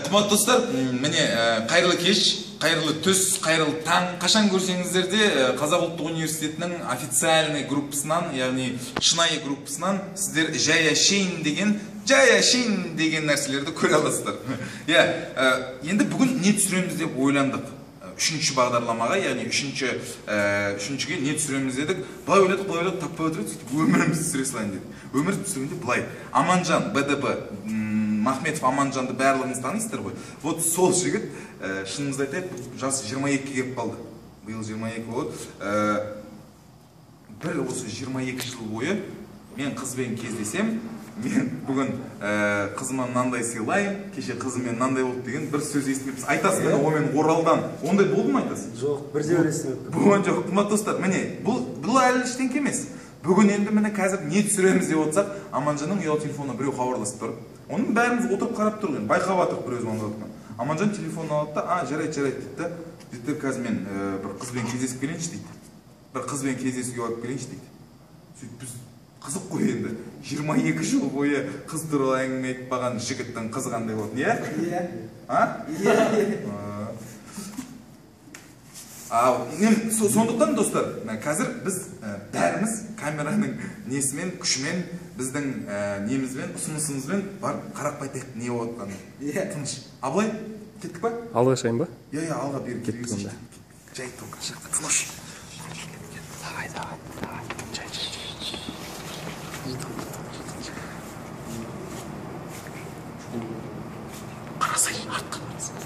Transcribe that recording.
Qimmat dostlar, mene qayırlı kеш, qayırlı түс, qayırlı таң қашан көрсеңіздер де Қазақ ұлттық университетінің официальный группасынан, яғни шынайы группасынан сіздер жай ашейін деген нәрселерді көре аласыздар. Енді бүгін не түсіреміз деп ойландық. Үшінші бағдарламаға, яғни үшіншіге не түсіреміз дедік. Былай ойладық, таппай отырдық, өмірімізді түсіре салайын дедік. Өмірді түсіргенде былай. Аманжан, БДБ, Махметов Аманжанды барлығыңыз танисыздар ғой. Вот сол жігіт, шынымызды айтайық, жасы 22-ге келіп қалды. Биыл 22 болды. Бір осы 22 жыл бойы мен қызбен кездесем, мен бүгін қызыма мынандай сыйлайын, кеше қызыммен мынандай болды деген бір сөз естімеппіз. Айтасың, мен омен Оралдан. Ондай болды ма айтасың? Жоқ, бірде естімеппін. Бүгін жоқ, қымбат достар, міне, бұл әлі ештеңке емес. Бүгін енді міне қазір не түсіреміз деп отырсақ, Аманжанның ұялы телефонына біреу хабарласып тұр. Оның бәріміз отырып қарап тұрған, байқап атық біреу звондап отқан. Аманжан телефонын алады да, жарайды дейді да. Дейді, қазір мен бір қызбен кездесіп келейінші дейді. Бір қызбен кездесуге алып келейінші дейді. Сөйтіп біз қызық қой енді. 22 жыл бойы қыз туралы әңгіме айтпаған жігіттің қызы қандай болды, не? Сондықтан достар, қазір біз бәріміз камераның несімен, күшімен, біздің немізбен, ұсынысымызбен барып қарап қайтайық не болып отқанын. Тыныш. Абылай, кеттік па? Алға шайын ба? Алға беріп кеттік онда. Жай тұрған жаққа, тыныш. Давай. Қарасай, артқа қарасай.